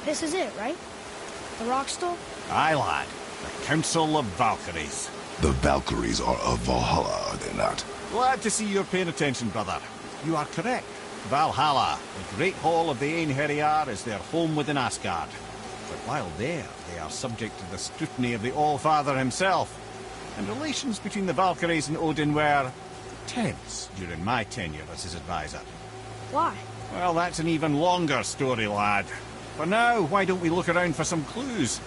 This is it, right? The rock stone? Aye, lad. The Council of Valkyries. The Valkyries are of Valhalla, are they not? Glad to see you're paying attention, brother. You are correct. Valhalla, the great hall of the Einherjar, is their home within Asgard. But while there, they are subject to the scrutiny of the All-Father himself. And relations between the Valkyries and Odin were tense during my tenure as his advisor. Why? Well, that's an even longer story, lad. For now, why don't we look around for some clues?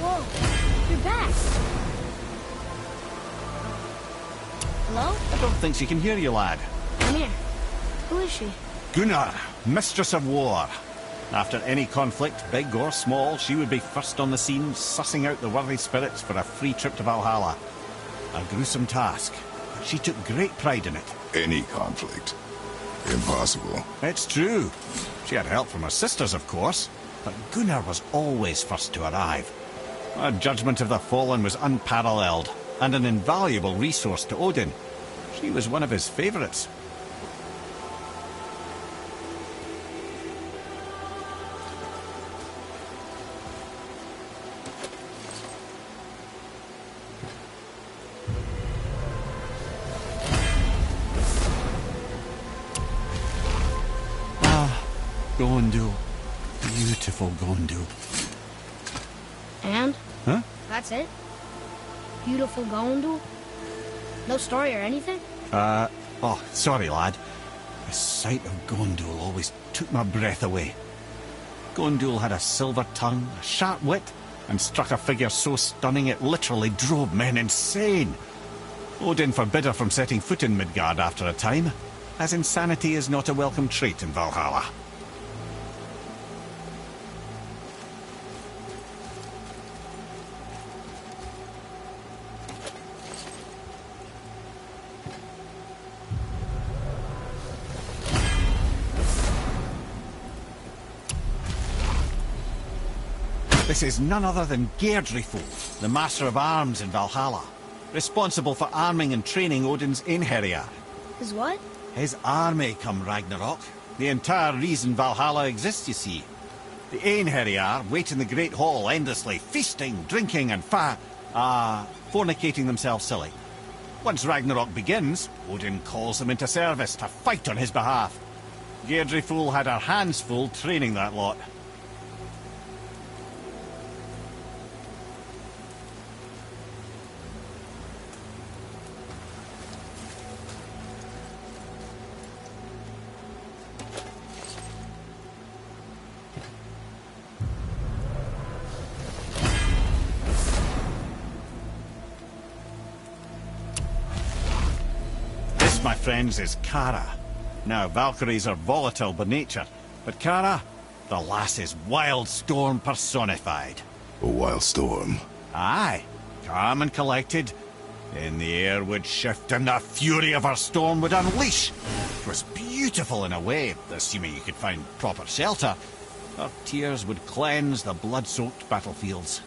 Whoa, you're back. Hello? I don't think she can hear you, lad. Come here. Who is she? Gunnar, Mistress of War. After any conflict, big or small, she would be first on the scene, sussing out the worthy spirits for a free trip to Valhalla. A gruesome task, but she took great pride in it. Any conflict. Impossible. It's true. She had help from her sisters, of course, but Gunnar was always first to arrive. Her judgment of the fallen was unparalleled, and an invaluable resource to Odin. She was one of his favourites. Gondul. Beautiful Gondul. And? Huh? That's it? Beautiful Gondul? No story or anything? Oh, sorry, lad. The sight of Gondul always took my breath away. Gondul had a silver tongue, a sharp wit, and struck a figure so stunning it literally drove men insane. Odin forbid her from setting foot in Midgard after a time, as insanity is not a welcome trait in Valhalla. This is none other than Geirdriful, the Master of Arms in Valhalla, responsible for arming and training Odin's Einherjar. His what? His army come Ragnarok. The entire reason Valhalla exists, you see. The Einherjar wait in the Great Hall endlessly, feasting, drinking, and fornicating themselves silly. Once Ragnarok begins, Odin calls them into service to fight on his behalf. Geirdriful had her hands full training that lot. My friends, is Kara. Now, Valkyries are volatile by nature, but Kara, the lass is wild storm personified. A wild storm? Aye, calm and collected. Then the air would shift and the fury of her storm would unleash. It was beautiful in a way, assuming you could find proper shelter. Her tears would cleanse the blood-soaked battlefields.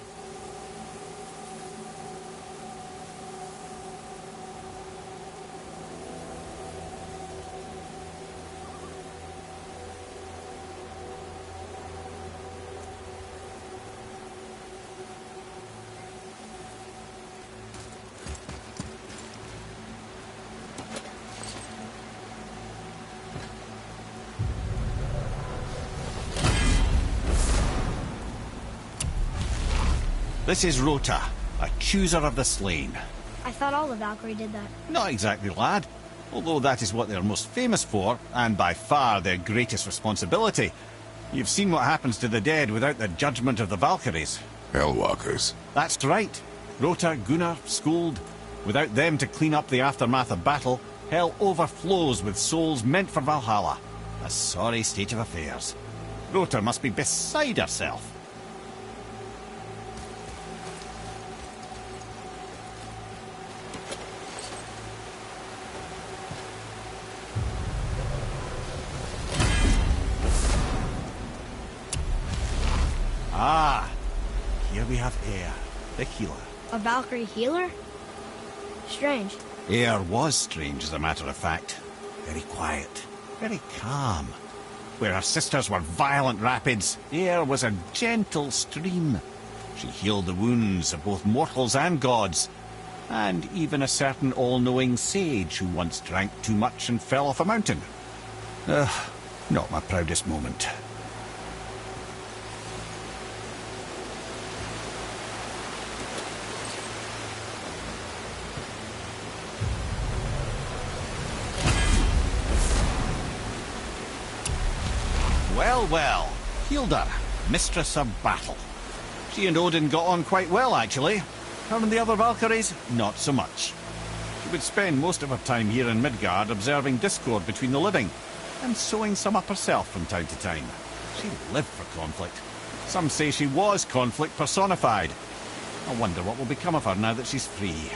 This is Rota, a chooser of the slain. I thought all the Valkyrie did that. Not exactly, lad. Although that is what they're most famous for, and by far their greatest responsibility. You've seen what happens to the dead without the judgment of the Valkyries. Hellwalkers. That's right. Rota, Gunnar, Skuld. Without them to clean up the aftermath of battle, hell overflows with souls meant for Valhalla. A sorry state of affairs. Rota must be beside herself. Ah, here we have Air, the healer. A Valkyrie healer? Strange. Air was strange, as a matter of fact. Very quiet, very calm. Where her sisters were violent rapids, Air was a gentle stream. She healed the wounds of both mortals and gods, and even a certain all-knowing sage who once drank too much and fell off a mountain. Not my proudest moment. Well, Hilda, mistress of battle. She and Odin got on quite well, actually. Her and the other Valkyries, not so much. She would spend most of her time here in Midgard observing discord between the living, and sewing some up herself from time to time. She lived for conflict. Some say she was conflict personified. I wonder what will become of her now that she's free.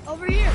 Over here!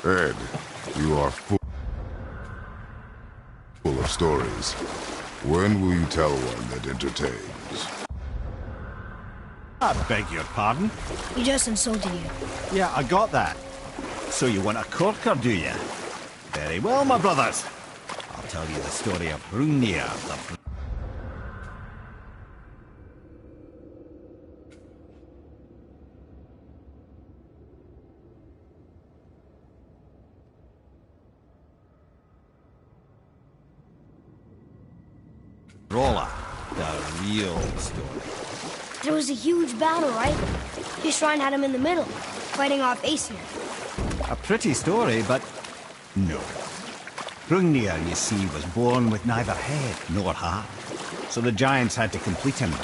Ed, you are full of stories. When will you tell one that entertains? I beg your pardon? We just insulted you. Yeah, I got that. So you want a corker, do you? Very well, my brothers. I'll tell you the story of Hrungnir, the Rolla, the real story. There was a huge battle, right? His shrine had him in the middle, fighting off Aesir. A pretty story, but no. Hrungnir, you see, was born with neither head nor heart, so the giants had to complete him.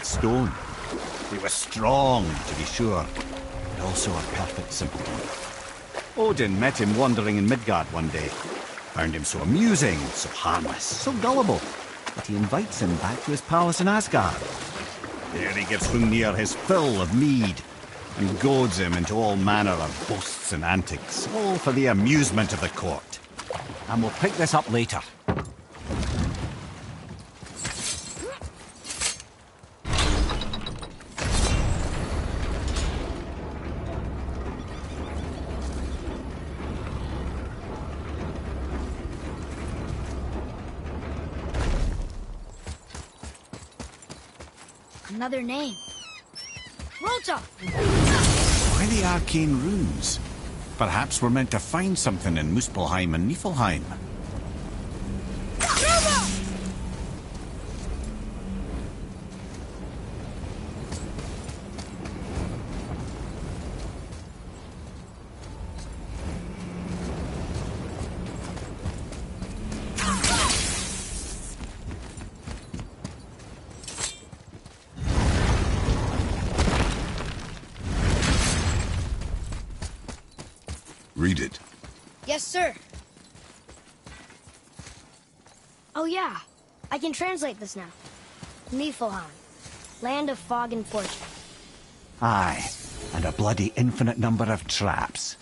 Stone. He was strong, to be sure, but also a perfect simpleton. Odin met him wandering in Midgard one day. Found him so amusing, so harmless, so gullible, that he invites him back to his palace in Asgard. There he gives Hrungnir his fill of mead, and goads him into all manner of boasts and antics, all for the amusement of the court. And we'll pick this up later. Another name. Rota! Why the arcane runes? Perhaps we're meant to find something in Muspelheim and Niflheim. Read it. Yes, sir. Oh, yeah. I can translate this now. Niflheim. Land of fog and fortune. Aye, and a bloody infinite number of traps.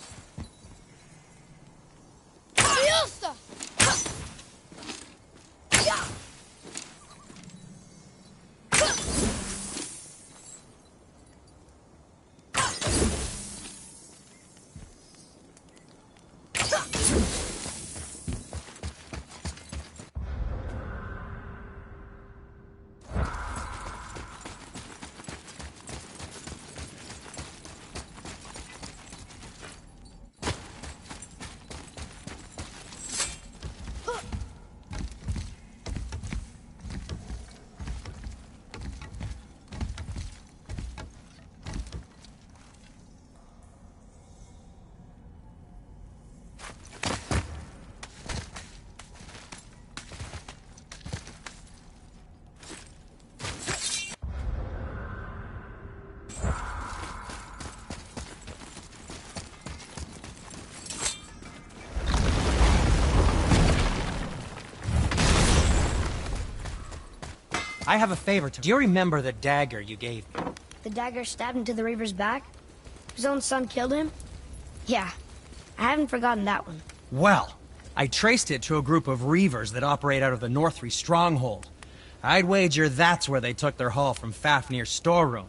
I have a favor to... Do you remember the dagger you gave me? The dagger stabbed into the Reaver's back? His own son killed him? Yeah, I haven't forgotten that one. Well, I traced it to a group of Reavers that operate out of the Northree stronghold. I'd wager that's where they took their haul from Fafnir's storeroom,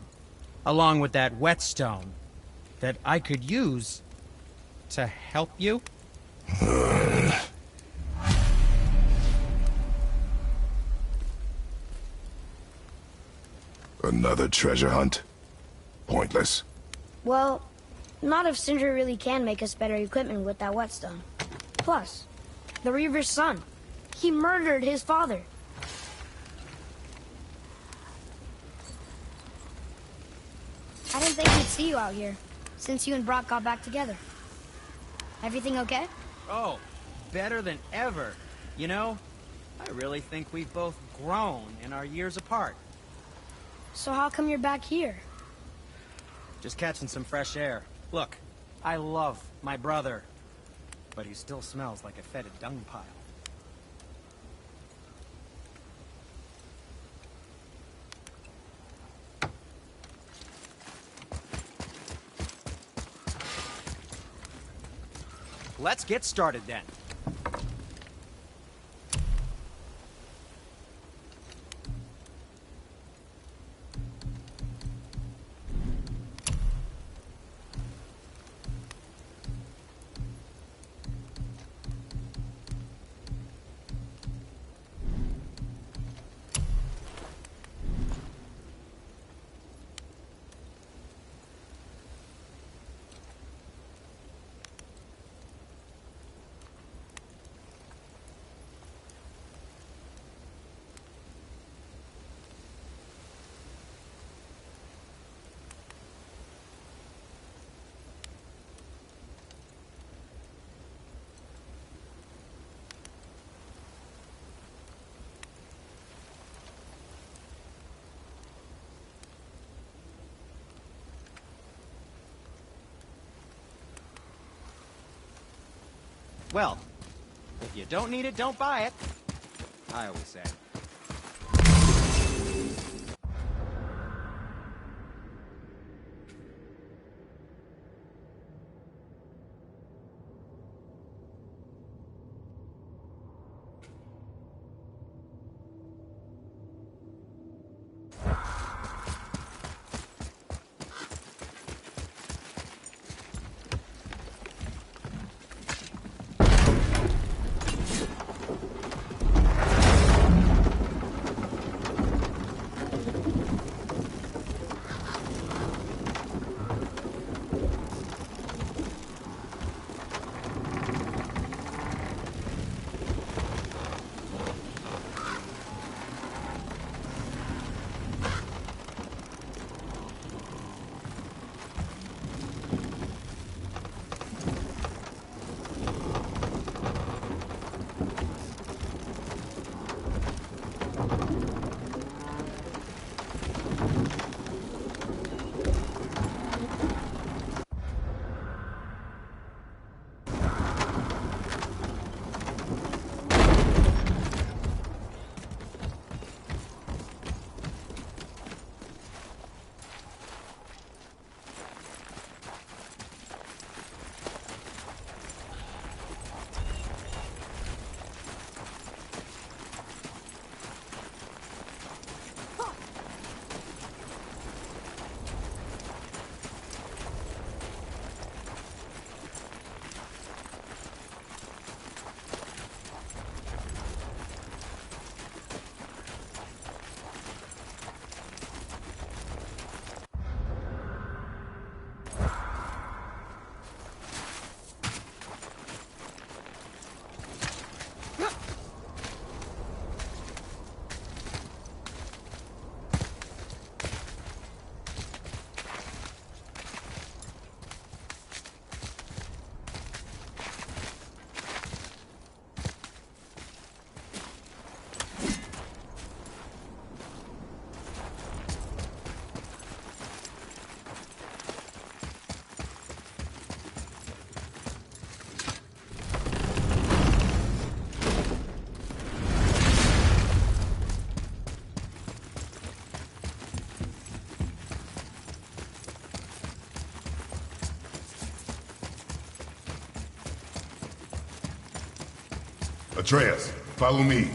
along with that whetstone that I could use to help you. Another treasure hunt? Pointless. Well, not if Sindri really can make us better equipment with that whetstone. Plus, the Reaver's son. He murdered his father. I didn't think we'd see you out here, since you and Brock got back together. Everything okay? Oh, better than ever. You know, I really think we've both grown in our years apart. So how come you're back here? Just catching some fresh air. Look, I love my brother, but he still smells like a fetid dung pile. Let's get started then. Well, if you don't need it, don't buy it. I always say. Atreus, follow me.